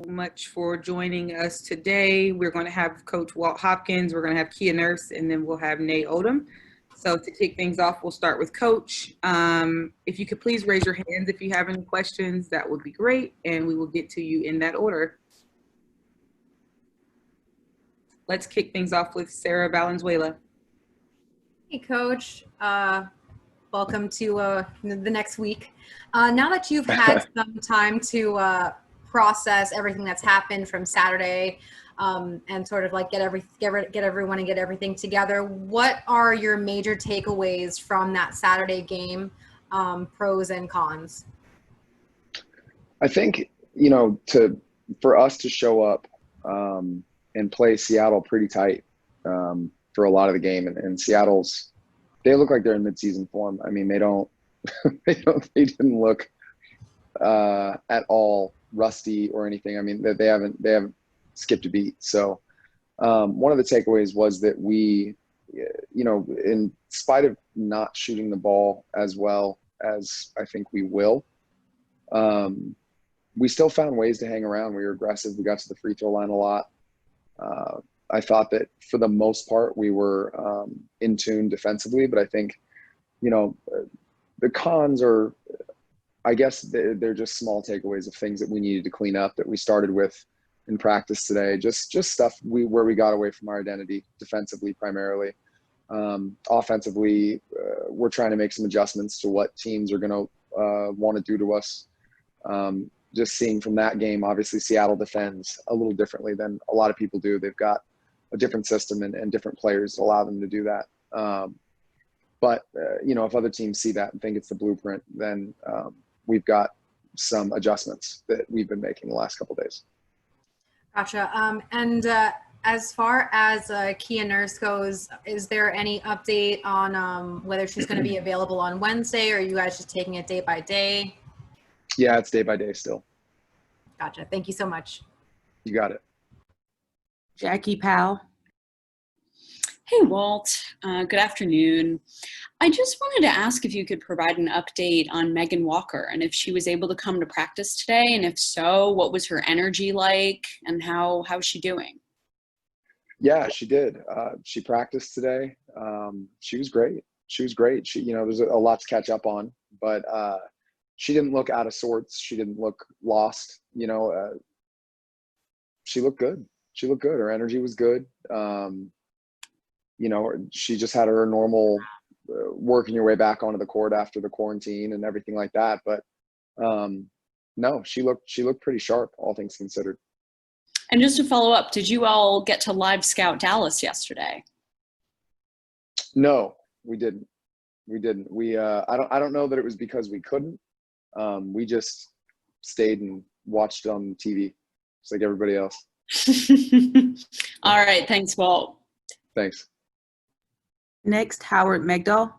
Much for joining us today. We're going to have Coach Walt Hopkins, we're going to have Kia Nurse, and then we'll have Nay Odom. So to kick things off, we'll start with Coach. If you could please raise your hands if you have any questions, that would be great, and we will get to you in that order. Let's kick things off with Sarah Valenzuela. Hey, Coach. Welcome to the next week. Now that you've had some time to process everything that's happened from Saturday and sort of like get everyone and get everything together, what are your major takeaways from that Saturday game, pros and cons? I think, for us to show up and play Seattle pretty tight for a lot of the game, and Seattle's, they look like they're in midseason form. I mean, they didn't look at all rusty or anything. I mean, they haven't skipped a beat. So one of the takeaways was that we, in spite of not shooting the ball as well as I think we will, we still found ways to hang around. We were aggressive. We got to the free throw line a lot. I thought that for the most part we were in tune defensively, but I think, the cons are, I guess they're just small takeaways of things that we needed to clean up that we started with in practice today. Just stuff where we got away from our identity defensively primarily. Offensively, we're trying to make some adjustments to what teams are going to want to do to us. Just seeing from that game, obviously Seattle defends a little differently than a lot of people do. They've got a different system and different players to allow them to do that. But if other teams see that and think it's the blueprint, then we've got some adjustments that we've been making the last couple of days. Gotcha. And as far as Kia Nurse goes, is there any update on whether she's going to be available on Wednesday, or are you guys just taking it day by day? Yeah, it's day by day still. Gotcha. Thank you so much. You got it. Jackie Powell. Hey, Walt. Good afternoon. I just wanted to ask if you could provide an update on Megan Walker and if she was able to come to practice today, and if so, what was her energy like and how's she doing? Yeah, she did. She practiced today. She was great. She, there's a lot to catch up on, but she didn't look out of sorts. She didn't look lost. She looked good. Her energy was good. She just had her normal working your way back onto the court after the quarantine and everything like that. But no, she looked pretty sharp, all things considered. And just to follow up, did you all get to live scout Dallas yesterday? No, we didn't. I don't know that it was because we couldn't. We just stayed and watched on TV, just like everybody else. All right. Thanks, Walt. Thanks. Next, Howard Magdal.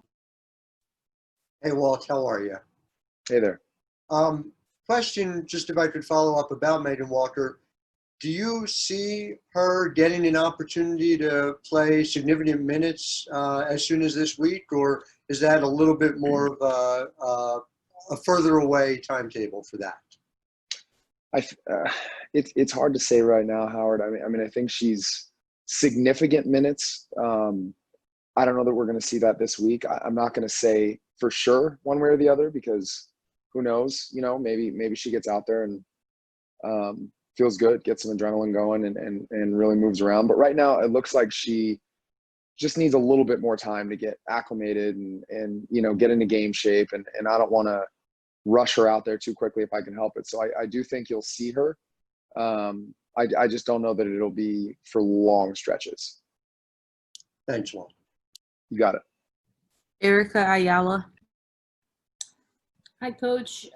Hey, Walt, how are you? Hey there. Question, just if I could follow up about Megan Walker. Do you see her getting an opportunity to play significant minutes as soon as this week, or is that a little bit more of a further away timetable for that? It's hard to say right now, Howard. I mean, I think she's significant minutes. I don't know that we're going to see that this week. I'm not going to say for sure one way or the other, because who knows? Maybe she gets out there and feels good, gets some adrenaline going, and really moves around. But right now, it looks like she just needs a little bit more time to get acclimated and get into game shape. And I don't want to rush her out there too quickly if I can help it. So I do think you'll see her. I just don't know that it'll be for long stretches. Thanks, Walt. You got it. Erica Ayala. Hi, Coach.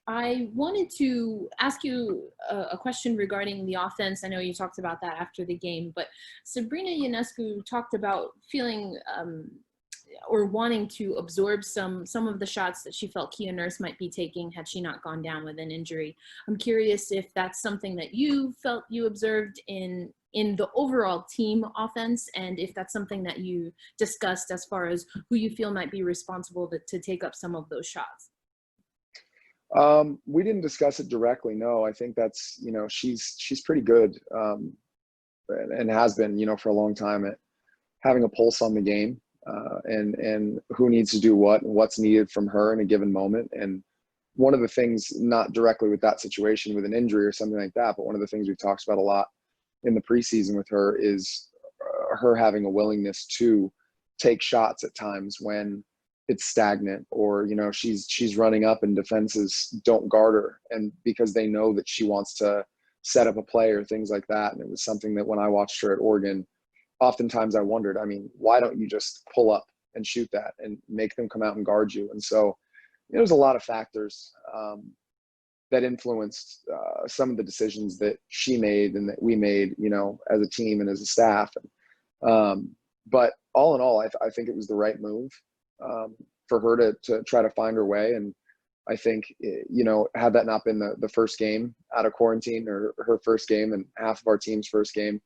I wanted to ask you a question regarding the offense. I know you talked about that after the game, but Sabrina Ionescu talked about feeling or wanting to absorb some of the shots that she felt Kia Nurse might be taking had she not gone down with an injury. I'm curious if that's something that you felt you observed in the overall team offense, and if that's something that you discussed as far as who you feel might be responsible to take up some of those shots. We didn't discuss it directly. No, I think that's, she's pretty good, and has been, for a long time at having a pulse on the game, and who needs to do what and what's needed from her in a given moment. And one of the things, not directly with that situation with an injury or something like that, but one of the things we've talked about a lot in the preseason with her is her having a willingness to take shots at times when it's stagnant, or she's running up and defenses don't guard her, and because they know that she wants to set up a play or things like that. And it was something that when I watched her at Oregon, oftentimes I wondered, why don't you just pull up and shoot that and make them come out and guard you? And so there's a lot of factors that influenced some of the decisions that she made and that we made, as a team and as a staff. But all in all, I think it was the right move for her to try to find her way. And I think, had that not been the first game out of quarantine, or her first game and half of our team's first game,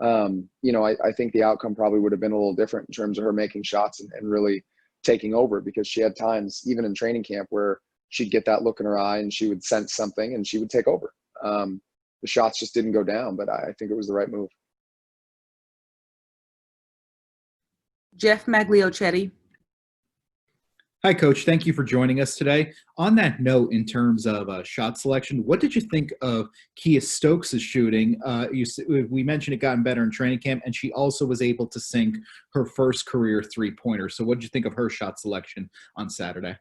I think the outcome probably would have been a little different in terms of her making shots and really taking over, because she had times, even in training camp, where she'd get that look in her eye and she would sense something and she would take over. The shots just didn't go down, but I think it was the right move. Jeff Magliochetti. Hi, Coach. Thank you for joining us today. On that note, in terms of shot selection, what did you think of Kia Stokes' shooting? We mentioned it gotten better in training camp, and she also was able to sink her first career three-pointer. So what did you think of her shot selection on Saturday?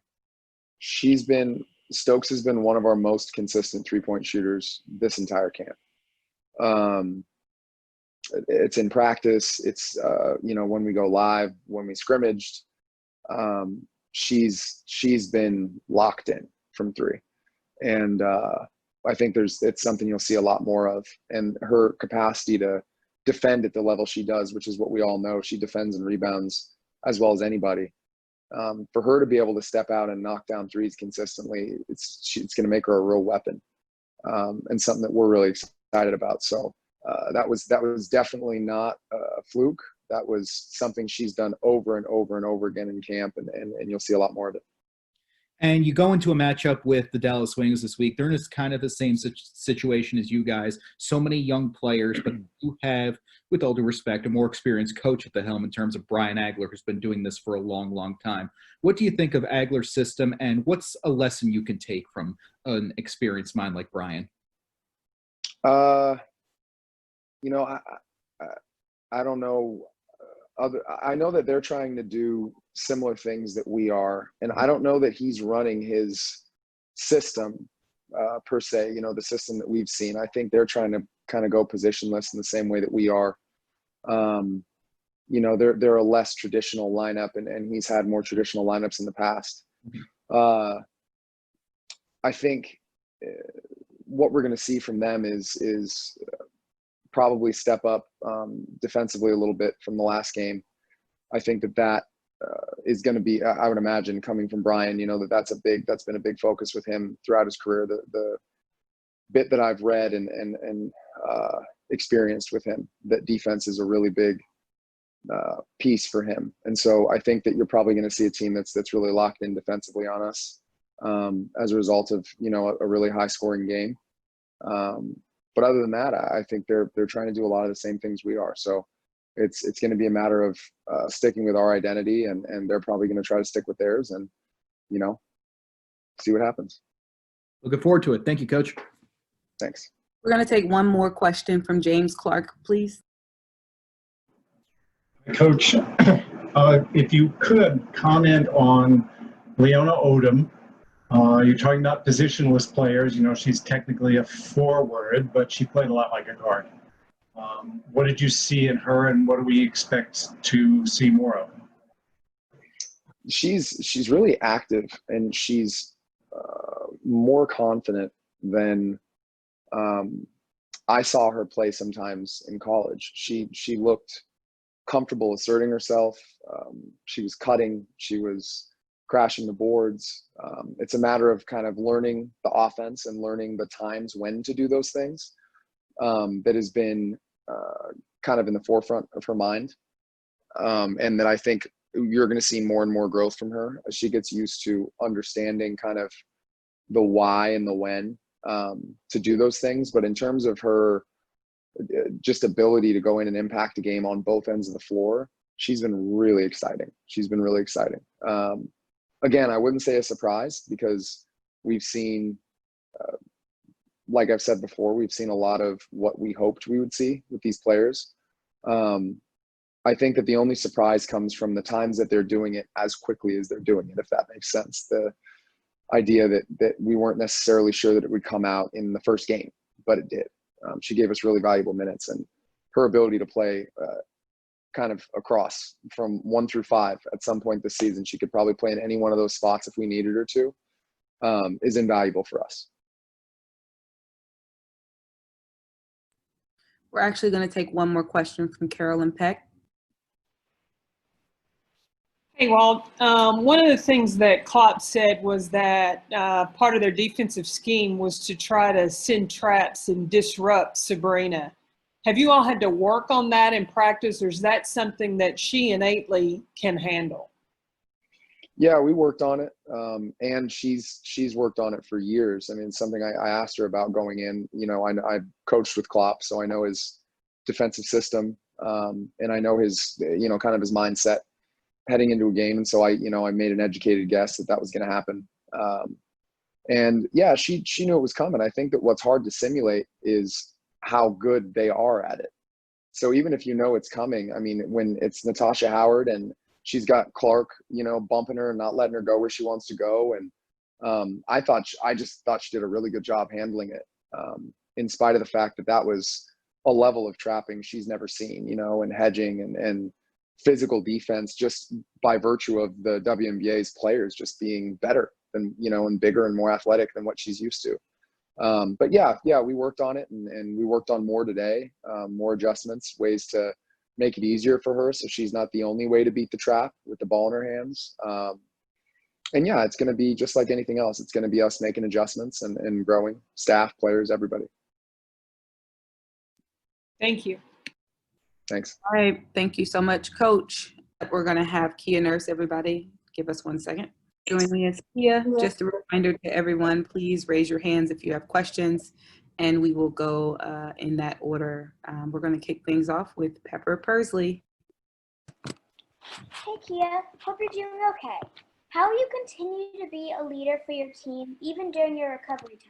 Stokes has been one of our most consistent three-point shooters this entire camp. It's in practice. It's, when we go live, when we scrimmaged, she's been locked in from three. And I think it's something you'll see a lot more of. And her capacity to defend at the level she does, which is what we all know, she defends and rebounds as well as anybody. For her to be able to step out and knock down threes consistently, it's going to make her a real weapon, and something that we're really excited about. So that was definitely not a fluke. That was something she's done over and over and over again in camp, and you'll see a lot more of it. And you go into a matchup with the Dallas Wings this week. They're in kind of the same situation as you guys. So many young players, but you have, with all due respect, a more experienced coach at the helm in terms of Brian Agler, who's been doing this for a long, long time. What do you think of Agler's system, and what's a lesson you can take from an experienced mind like Brian? I don't know. I know that they're trying to do similar things that we are, and I don't know that he's running his system per se, the system that we've seen. I think they're trying to kind of go positionless in the same way that we are. They're a less traditional lineup, and he's had more traditional lineups in the past. I think what we're going to see from them is probably step up defensively a little bit from the last game. I think that is going to be, I would imagine, coming from Brian, that's been a big focus with him throughout his career. The bit that I've read and experienced with him, that defense is a really big piece for him. And so I think that you're probably going to see a team that's really locked in defensively on us as a result of, a really high scoring game. But other than that, I think they're trying to do a lot of the same things we are. So it's going to be a matter of sticking with our identity, and they're probably going to try to stick with theirs, and see what happens. Looking forward to it. Thank you, Coach. Thanks. We're going to take one more question from James Clark, please. Coach, if you could comment on Leaonna Odom. You're talking about positionless players. She's technically a forward, but she played a lot like a guard. What did you see in her, and what do we expect to see more of? She's really active, and she's more confident than I saw her play sometimes in college. She looked comfortable asserting herself. She was cutting. She was crashing the boards. It's a matter of kind of learning the offense and learning the times when to do those things. That has been kind of in the forefront of her mind. And that I think you're going to see more and more growth from her as she gets used to understanding kind of the why and the when to do those things. But in terms of her just ability to go in and impact a game on both ends of the floor, she's been really exciting. Again, I wouldn't say a surprise because we've seen, like I've said before, we've seen a lot of what we hoped we would see with these players. I think that the only surprise comes from the times that they're doing it as quickly as they're doing it, if that makes sense. The idea that we weren't necessarily sure that it would come out in the first game, but it did. She gave us really valuable minutes, and her ability to play kind of across from 1 through 5 at some point this season, she could probably play in any one of those spots if we needed her to, is invaluable for us. We're actually going to take one more question from Carolyn Peck. Hey, Walt. One of the things that Klopp said was that part of their defensive scheme was to try to send traps and disrupt Sabrina. Have you all had to work on that in practice, or is that something that she innately can handle? Yeah, we worked on it, and she's worked on it for years. I mean, it's something I asked her about going in. You know, I coached with Klopp, so I know his defensive system, and I know his, you know, kind of his mindset heading into a game. And so I made an educated guess that was going to happen. And yeah, she knew it was coming. I think that what's hard to simulate is how good they are at it. So even if you know it's coming, I mean, when it's Natasha Howard and she's got Clark, you know, bumping her and not letting her go where she wants to go. And I just thought she did a really good job handling it, in spite of the fact that was a level of trapping she's never seen, you know, and hedging and physical defense just by virtue of the WNBA's players just being better than, you know, and bigger and more athletic than what she's used to. But yeah, we worked on it, and we worked on more today, more adjustments, ways to make it easier for her so she's not the only way to beat the trap with the ball in her hands. And yeah, it's going to be just like anything else. It's going to be us making adjustments and growing staff, players, everybody. Thank you. Thanks. All right. Thank you so much, Coach. We're going to have Kia Nurse, everybody. Give us 1 second. Joining us, Kia. Just a reminder to everyone, please raise your hands if you have questions, and we will go in that order. We're going to kick things off with Pepper Pursley. Hey, Kia. Hope you're doing okay. How will you continue to be a leader for your team, even during your recovery time?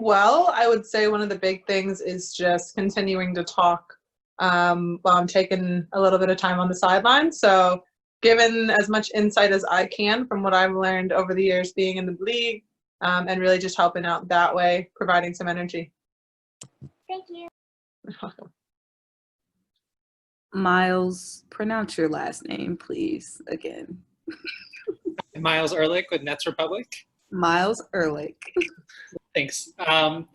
Well, I would say one of the big things is just continuing to talk while I'm taking a little bit of time on the sideline. So given as much insight as I can from what I've learned over the years being in the league, and really just helping out that way, providing some energy. Thank you. You're welcome. Miles, pronounce your last name, please, again. Miles Ehrlich with Nets Republic. Miles Ehrlich. Thanks. How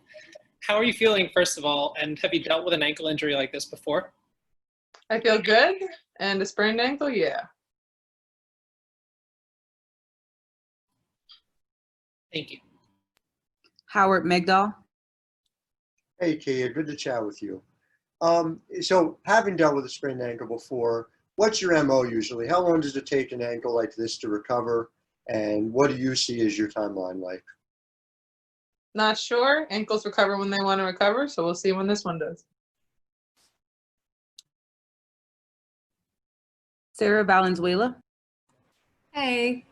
are you feeling, first of all, and have you dealt with an ankle injury like this before? I feel good, and a sprained ankle, yeah. Thank you. Howard Magdal. Hey, Kia, good to chat with you. So having dealt with a sprained ankle before, what's your MO usually? How long does it take an ankle like this to recover? And what do you see as your timeline like? Not sure. Ankles recover when they want to recover, so we'll see when this one does. Sarah Valenzuela. Hey.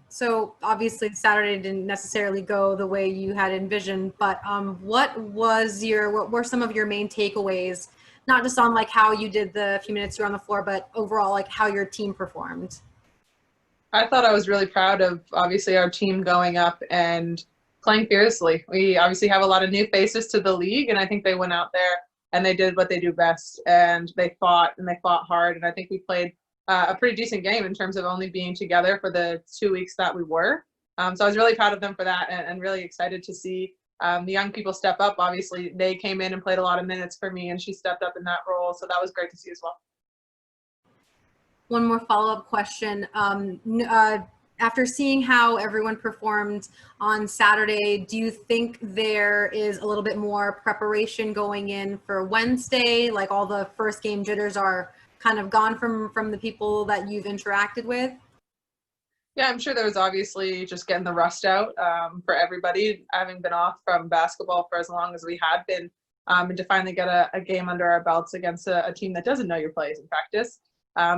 So obviously Saturday didn't necessarily go the way you had envisioned, but what were some of your main takeaways, not just on like how you did the few minutes you were on the floor, but overall like how your team performed? I thought I was really proud of obviously our team going up and playing fiercely. We obviously have a lot of new faces to the league, and I think they went out there and they did what they do best, and they fought hard, and I think we played a pretty decent game in terms of only being together for the 2 weeks that we were. So I was really proud of them for that, and really excited to see the young people step up. Obviously, they came in and played a lot of minutes for me, and she stepped up in that role, so that was great to see as well. One more follow-up question. After seeing how everyone performed on Saturday, do you think there is a little bit more preparation going in for Wednesday? Like all the first game jitters are kind of gone from the people that you've interacted with? Yeah, I'm sure there was obviously just getting the rust out for everybody, having been off from basketball for as long as we had been, and to finally get a game under our belts against a team that doesn't know your plays in practice.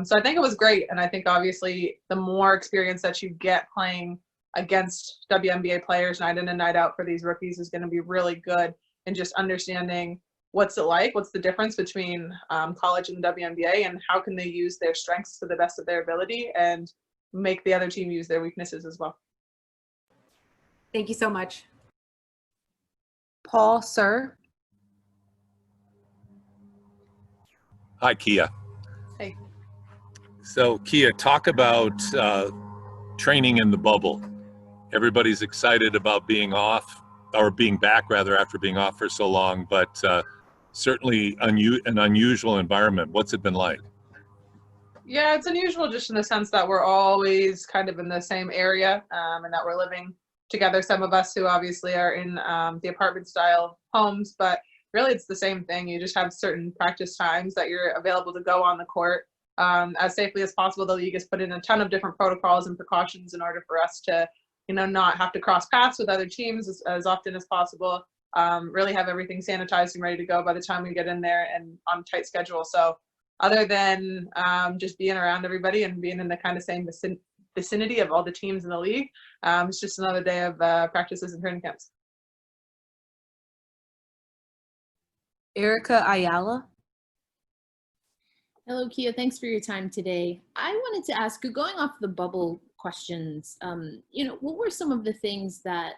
So I think it was great, and I think obviously the more experience that you get playing against WNBA players night in and night out for these rookies is going to be really good in just understanding what's it like, what's the difference between college and the WNBA, and how can they use their strengths to the best of their ability and make the other team use their weaknesses as well. Thank you so much. Paul, sir. Hi, Kia. Hey. So, Kia, talk about training in the bubble. Everybody's excited about being off, or being back rather, after being off for so long, but certainly an unusual environment. What's it been like? Yeah, it's unusual just in the sense that we're always kind of in the same area, and that we're living together. Some of us who obviously are in the apartment style homes, but really it's the same thing. You just have certain practice times that you're available to go on the court as safely as possible. The league has put in a ton of different protocols and precautions in order for us to, not have to cross paths with other teams as often as possible. Really have everything sanitized and ready to go by the time we get in there and on a tight schedule. So other than just being around everybody and being in the kind of same vicinity of all the teams in the league, it's just another day of practices and training camps. Erica Ayala. Hello, Kia. Thanks for your time today. I wanted to ask you, going off the bubble questions, what were some of the things that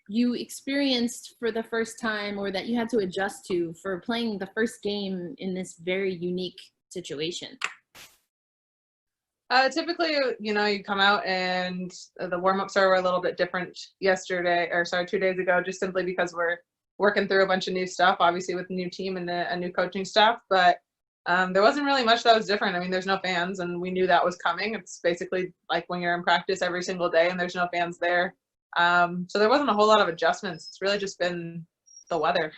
you experienced for the first time or that you had to adjust to for playing the first game in this very unique situation? Typically, you come out and the warm-ups are a little bit different 2 days ago, just simply because we're working through a bunch of new stuff, obviously with a new team and a new coaching staff, but there wasn't really much that was different. I mean, there's no fans, and we knew that was coming. It's basically like when you're in practice every single day and there's no fans there. So there wasn't a whole lot of adjustments. It's really just been the weather.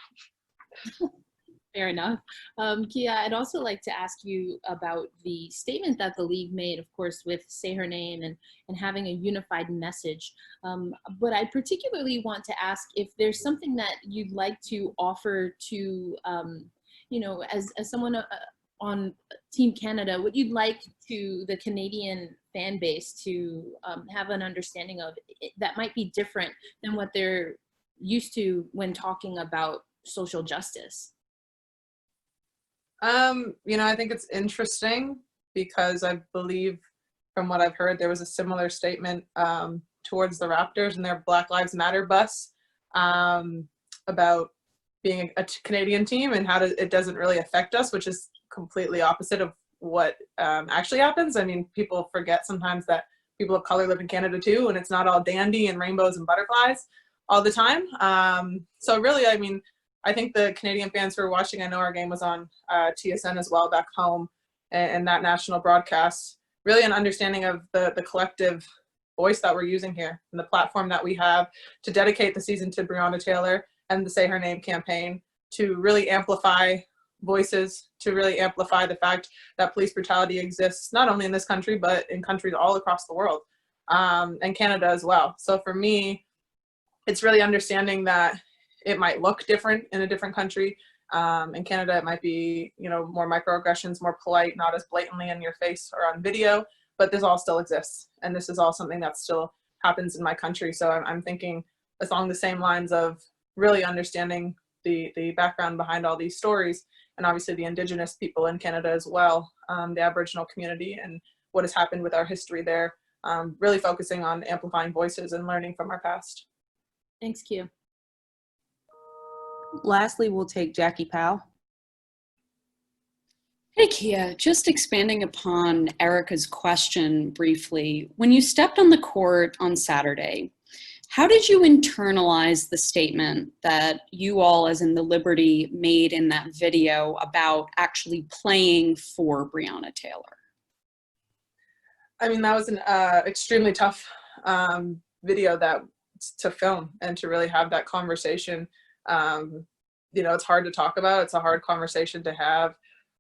Fair enough. Kia, I'd also like to ask you about the statement that the league made, of course, with Say Her Name and having a unified message. But I particularly want to ask if there's something that you'd like to offer to, as someone on Team Canada, what you'd like to the Canadian fan base to have an understanding of that might be different than what they're used to when talking about social justice. I think it's interesting because I believe from what I've heard, there was a similar statement towards the Raptors and their Black Lives Matter bus about being a Canadian team and how it doesn't really affect us, which is completely opposite of what actually happens. I mean, people forget sometimes that people of color live in Canada too, and it's not all dandy and rainbows and butterflies all the time. So really, I mean, I think the Canadian fans who are watching, I know our game was on TSN as well back home, and that national broadcast, really an understanding of the collective voice that we're using here and the platform that we have to dedicate the season to Breonna Taylor and the Say Her Name campaign, to really amplify voices, to really amplify the fact that police brutality exists not only in this country, but in countries all across the world, and Canada as well. So for me, it's really understanding that it might look different in a different country. In Canada, it might be, more microaggressions, more polite, not as blatantly in your face or on video, but this all still exists. And this is all something that still happens in my country. So I'm thinking along the same lines of really understanding the background behind all these stories, and obviously the Indigenous people in Canada as well, the Aboriginal community and what has happened with our history there, really focusing on amplifying voices and learning from our past. Thanks, Q. Lastly, we'll take Jackie Powell. Hey, Kia, just expanding upon Erica's question briefly. When you stepped on the court on Saturday, how did you internalize the statement that you all, as in the Liberty, made in that video about actually playing for Breonna Taylor? I mean, that was an extremely tough video to film and to really have that conversation. It's hard to talk about. It's a hard conversation to have,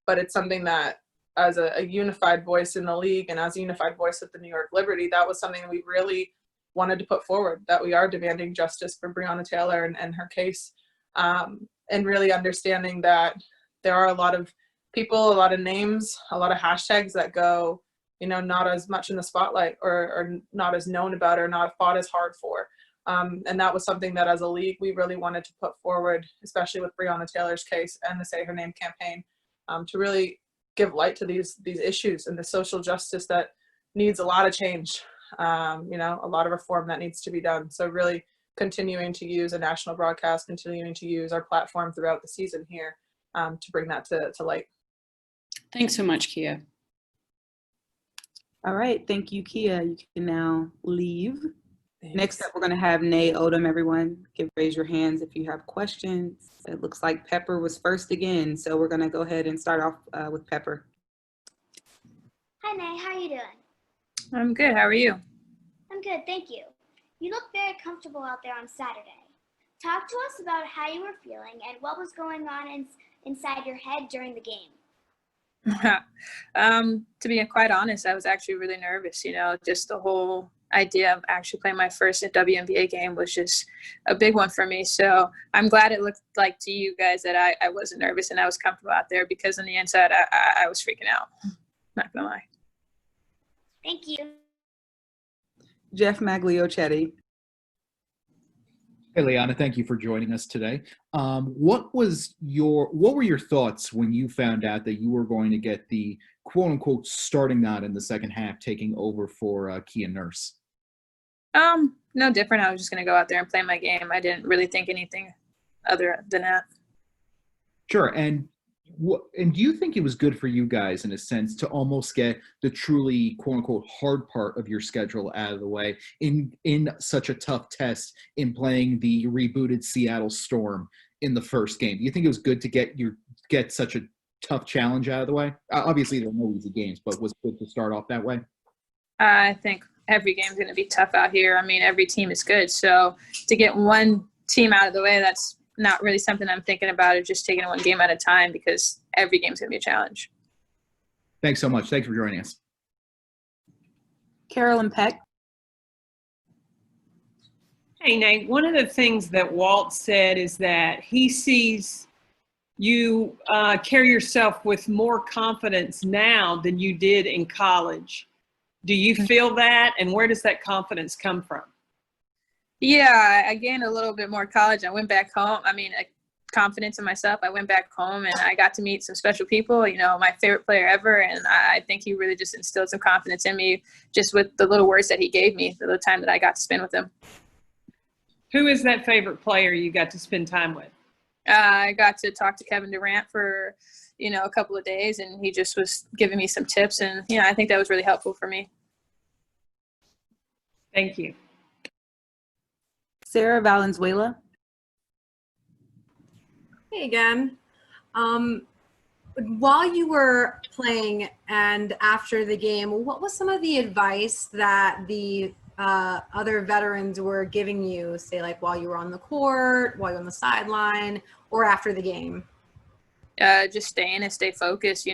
but it's something that as a unified voice in the league and as a unified voice at the New York Liberty, that was something that we really wanted to put forward, that we are demanding justice for Breonna Taylor and her case, and really understanding that there are a lot of people, a lot of names, a lot of hashtags that go, not as much in the spotlight or not as known about or not fought as hard for. And that was something that as a league, we really wanted to put forward, especially with Breonna Taylor's case and the Say Her Name campaign, to really give light to these issues and the social justice that needs a lot of change, a lot of reform that needs to be done. So really continuing to use a national broadcast, continuing to use our platform throughout the season here to bring that to light. Thanks so much, Kia. All right, thank you, Kia. You can now leave. Thanks. Next up, we're going to have Nay Odom, everyone. Raise your hands if you have questions. It looks like Pepper was first again, so we're going to go ahead and start off with Pepper. Hi, Nay. How are you doing? I'm good. How are you? I'm good, thank you. You looked very comfortable out there on Saturday. Talk to us about how you were feeling and what was going on inside your head during the game. To be quite honest, I was actually really nervous. Just the whole idea of actually playing my first WNBA game was just a big one for me. So I'm glad it looked like to you guys that I wasn't nervous and I was comfortable out there, because on the inside I was freaking out. Not gonna lie. Thank you. Jeff Magliochetti. Hey, Leaonna, thank you for joining us today. What were your thoughts when you found out that you were going to get the quote unquote starting nod in the second half, taking over for Kia Nurse? No different. I was just gonna go out there and play my game. I didn't really think anything other than that. Sure. And do you think it was good for you guys, in a sense, to almost get the truly quote unquote hard part of your schedule out of the way in such a tough test in playing the rebooted Seattle Storm in the first game? Do you think it was good to get such a tough challenge out of the way? Obviously, there are no easy games, but was it good to start off that way? I think every game's going to be tough out here. I mean, every team is good. So to get one team out of the way, that's not really something I'm thinking about. It's just taking it one game at a time, because every game's going to be a challenge. Thanks so much. Thanks for joining us. Carolyn Peck. Hey, Nate, one of the things that Walt said is that he sees you carry yourself with more confidence now than you did in college. Do you feel that? And where does that confidence come from? Yeah, I gained a little bit more college. I went back home. Confidence in myself. I went back home and I got to meet some special people, my favorite player ever. And I think he really just instilled some confidence in me just with the little words that he gave me, the little time that I got to spend with him. Who is that favorite player you got to spend time with? I got to talk to Kevin Durant for, a couple of days, and he just was giving me some tips. And, I think that was really helpful for me. Thank you. Sarah Valenzuela. Hey again. While you were playing and after the game, what was some of the advice that the other veterans were giving you, say like while you were on the court, while you're on the sideline, or after the game? Just stay focused.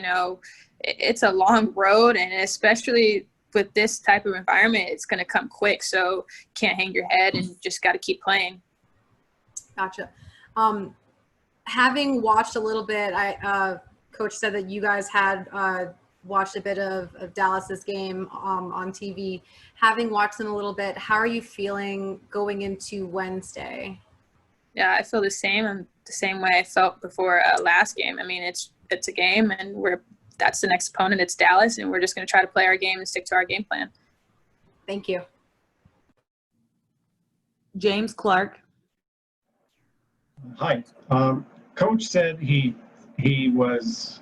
It's a long road, and especially with this type of environment, it's going to come quick. So can't hang your head and just got to keep playing. Gotcha. Having watched a little bit, Coach said that you guys had watched a bit of Dallas's game on TV. Having watched them a little bit, how are you feeling going into Wednesday? Yeah, I feel the same. I'm the same way I felt before last game. I mean, it's a game, and that's the next opponent. It's Dallas, and we're just going to try to play our game and stick to our game plan. Thank you. James Clark. Hi. Coach said he was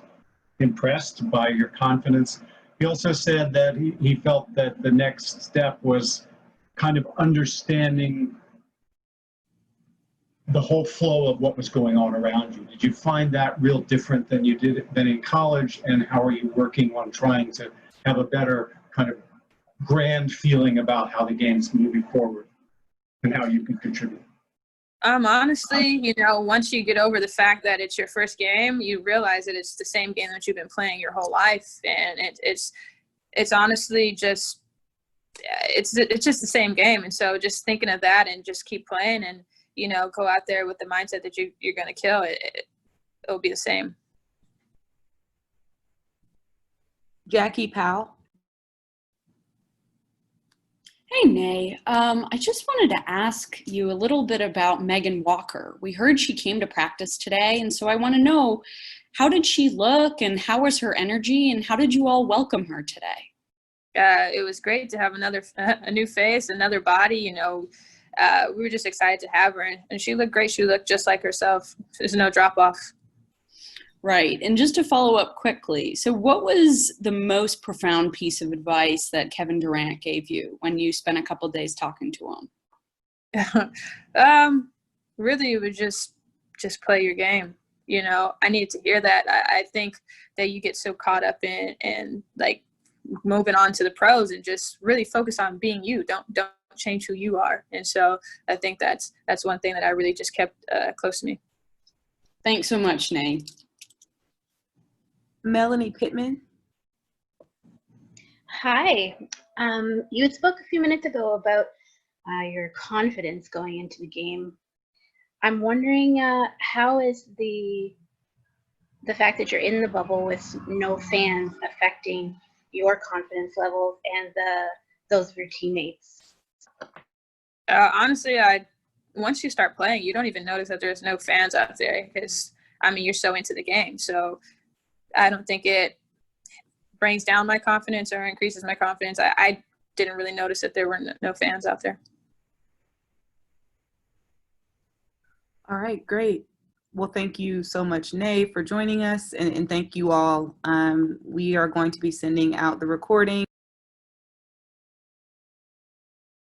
impressed by your confidence. He also said that he felt that the next step was kind of understanding the whole flow of what was going on around you. Did you find that real different than you did than in college? And how are you working on trying to have a better kind of grand feeling about how the game's moving forward and how you can contribute? Honestly, once you get over the fact that it's your first game, you realize that it's the same game that you've been playing your whole life, and it's honestly just it's just the same game. And so just thinking of that and just keep playing and go out there with the mindset that you're going to kill it. It'll be the same. Jackie Powell. Hey, Nay. I just wanted to ask you a little bit about Megan Walker. We heard she came to practice today, and so I want to know, how did she look, and how was her energy, and how did you all welcome her today? It was great to have a new face, another body. We were just excited to have her, and she looked great. She looked just like herself. There's no drop off. Right. And just to follow up quickly, so what was the most profound piece of advice that Kevin Durant gave you when you spent a couple of days talking to him? Really, it was just play your game. I needed to hear that. I think that you get so caught up in like moving on to the pros and just really focus on being you. Don't change who you are. And so I think that's one thing that I really just kept close to me. Thanks so much, Nay. Melanie Pittman. Hi. You had spoke a few minutes ago about your confidence going into the game. I'm wondering how is the fact that you're in the bubble with no fans affecting your confidence levels and those of your teammates? Honestly, once you start playing, you don't even notice that there's no fans out there because, you're so into the game. So I don't think it brings down my confidence or increases my confidence. I didn't really notice that there were no fans out there. All right, great. Well, thank you so much, Nay, for joining us, and thank you all. We are going to be sending out the recording.